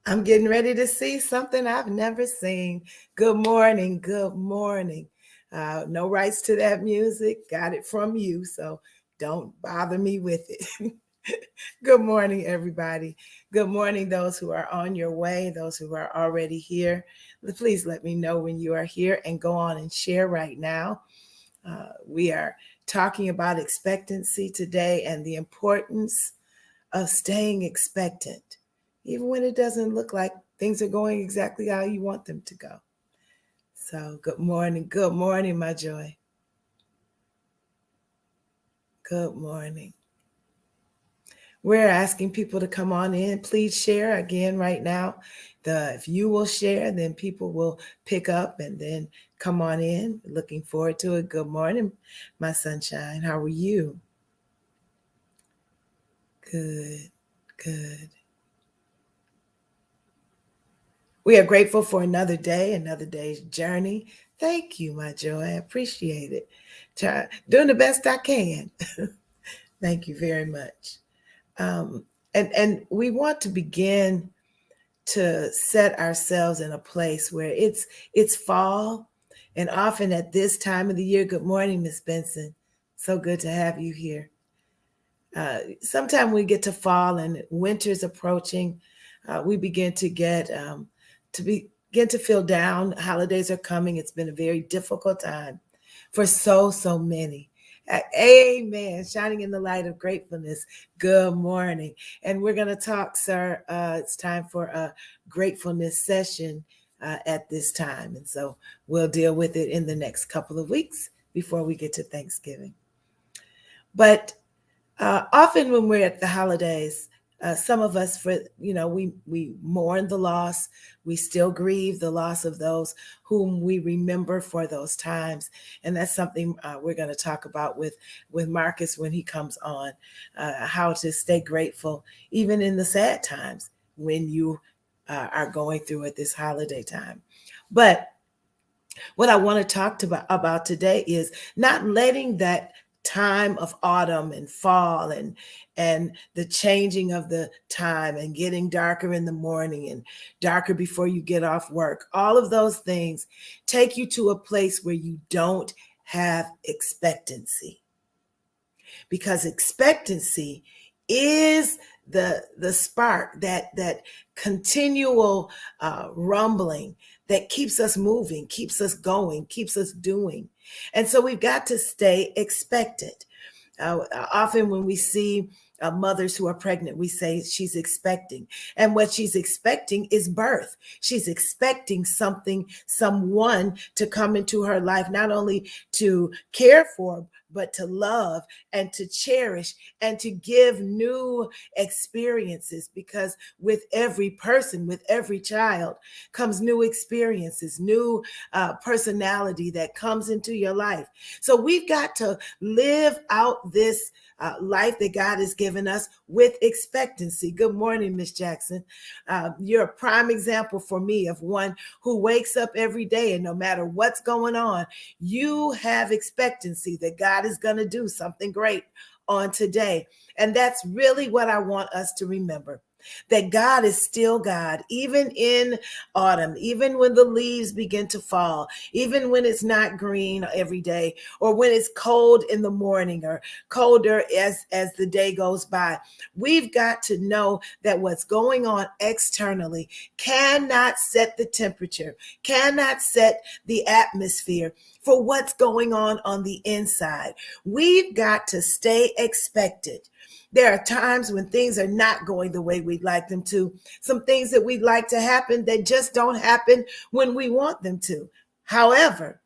I'm getting ready to see something I've never seen. Good morning. Good morning. No rights to that music. Got it from you. So don't bother me with it. Good morning, everybody. Good morning, those who are on your way, those who are already here. Please let me know when you are here and go on and share right now. We are talking about expectancy today and the importance of staying expectant, even when it doesn't look like things are going exactly how you want them to go. So, good morning, my joy. Good morning. We're asking people to come on in. Please share again right now. If you will share, then people will pick up and then come on in. Looking forward to it. Good morning, my sunshine. How are you? Good, good. We are grateful for another day's journey. Thank you, my joy. I appreciate it. Doing the best I can. Thank you very much. Um, and we want to begin to set ourselves in a place where it's fall, and often at this time of the year. Good morning, Miss Benson. So good to have you here. Sometime we get to fall and winter's approaching, we begin to begin to feel down. Holidays are coming. It's been a very difficult time for so many. Amen. Shining in the light of gratefulness. Good morning. And we're going to talk, sir. It's time for a gratefulness session at this time. And so we'll deal with it in the next couple of weeks before we get to Thanksgiving. But often when we're at the holidays, some of us, we mourn the loss. We still grieve the loss of those whom we remember for those times, and that's something we're going to talk about with Marcus when he comes on. How to stay grateful even in the sad times when you are going through at this holiday time. But what I want to talk about today is not letting that time of autumn and fall and the changing of the time and getting darker in the morning and darker before you get off work, all of those things take you to a place where you don't have expectancy, because expectancy is the spark, that continual rumbling that keeps us moving, keeps us going, keeps us doing. And so we've got to stay expectant. Often when we see mothers who are pregnant, we say she's expecting. And what she's expecting is birth. She's expecting someone to come into her life, not only to care for, but to love and to cherish and to give new experiences. Because with every person, with every child, comes new experiences, new personality that comes into your life. So we've got to live out this life that God has given us with expectancy. Good morning, Miss Jackson. You're a prime example for me of one who wakes up every day, and no matter what's going on, you have expectancy that God is going to do something great on today. And that's really what I want us to remember, that God is still God, even in autumn, even when the leaves begin to fall, even when it's not green every day, or when it's cold in the morning or colder as the day goes by. We've got to know that what's going on externally cannot set the temperature, cannot set the atmosphere for what's going on the inside. We've got to stay expected. There are times when things are not going the way we'd like them to. Some things that we'd like to happen that just don't happen when we want them to. However,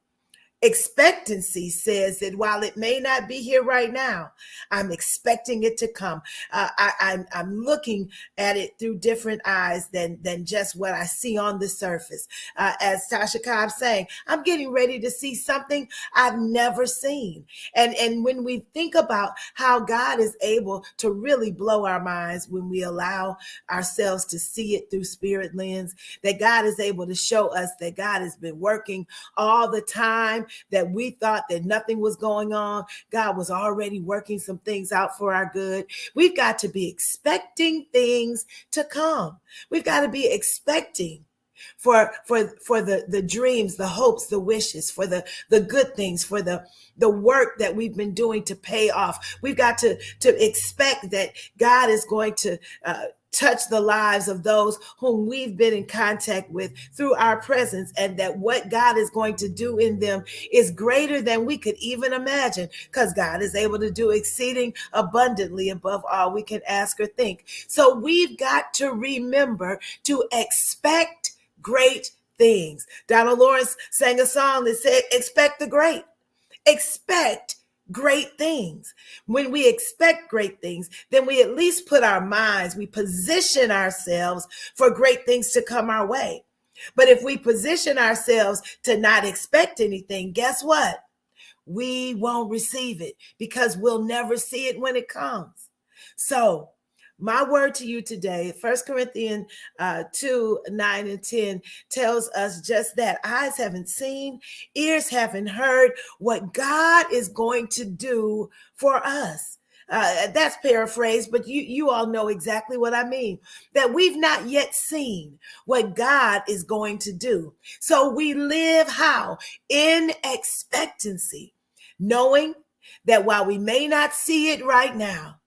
expectancy says that while it may not be here right now, I'm expecting it to come. I'm looking at it through different eyes than just what I see on the surface. As Tasha Cobb saying, I'm getting ready to see something I've never seen. And when we think about how God is able to really blow our minds when we allow ourselves to see it through spirit lens, that God is able to show us that God has been working all the time time that we thought that nothing was going on, God was already working some things out for our good. We've got to be expecting things to come. We've got to be expecting for the dreams, the hopes, the wishes, for the good things, for the work that we've been doing to pay off. We've got to expect that God is going to touch the lives of those whom we've been in contact with through our presence, and that what God is going to do in them is greater than we could even imagine, because God is able to do exceeding abundantly above all we can ask or think. So we've got to remember to expect great things. Donald Lawrence sang a song that said, expect the great. Expect great things. When we expect great things, then we at least put our minds, we position ourselves for great things to come our way. But if we position ourselves to not expect anything, guess what? We won't receive it, because we'll never see it when it comes. So my word to you today, 1 Corinthians 2, 9 and 10 tells us just that. Eyes haven't seen, ears haven't heard what God is going to do for us. That's paraphrased, but you all know exactly what I mean, that we've not yet seen what God is going to do. So we live how? In expectancy, knowing that while we may not see it right now,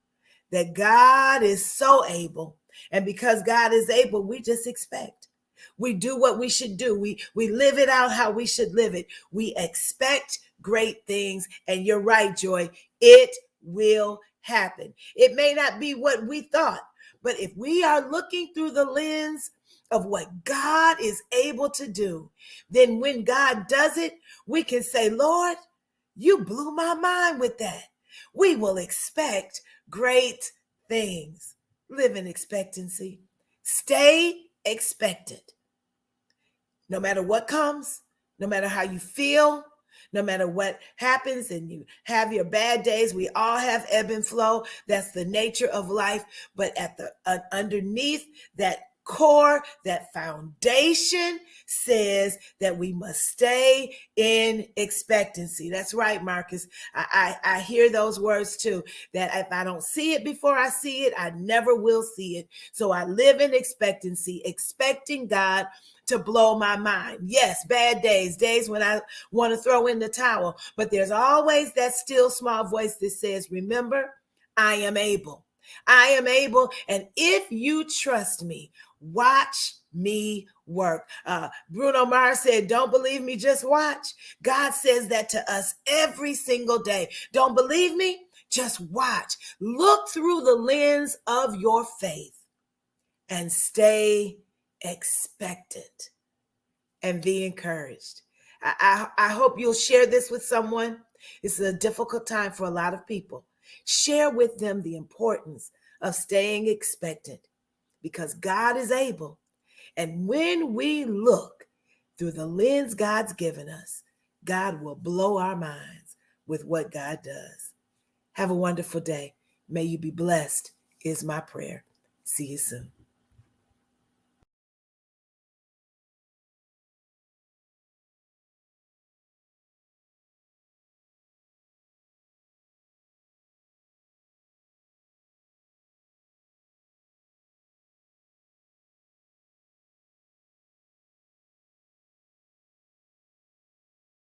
that God is so able. And because God is able, we just expect. We do what we should do. We live it out how we should live it. We expect great things. And you're right, Joy, it will happen. It may not be what we thought, but if we are looking through the lens of what God is able to do, then when God does it, we can say, Lord, you blew my mind with that. We will expect great things. Live in expectancy. Stay expectant. No matter what comes, no matter how you feel, no matter what happens, and you have your bad days, we all have ebb and flow. That's the nature of life. But at the underneath that core, that foundation says that we must stay in expectancy. That's right, Marcus. I hear those words too, that if I don't see it before I see it, I never will see it. So I live in expectancy, expecting God to blow my mind. Yes, bad days when I want to throw in the towel, but there's always that still small voice that says, remember, I am able. I am able. And if you trust me, watch me work. Bruno Mars said, don't believe me, just watch. God says that to us every single day. Don't believe me? Just watch. Look through the lens of your faith and stay expectant and be encouraged. I hope you'll share this with someone. It's a difficult time for a lot of people. Share with them the importance of staying expectant, because God is able. And when we look through the lens God's given us, God will blow our minds with what God does. Have a wonderful day. May you be blessed, is my prayer. See you soon.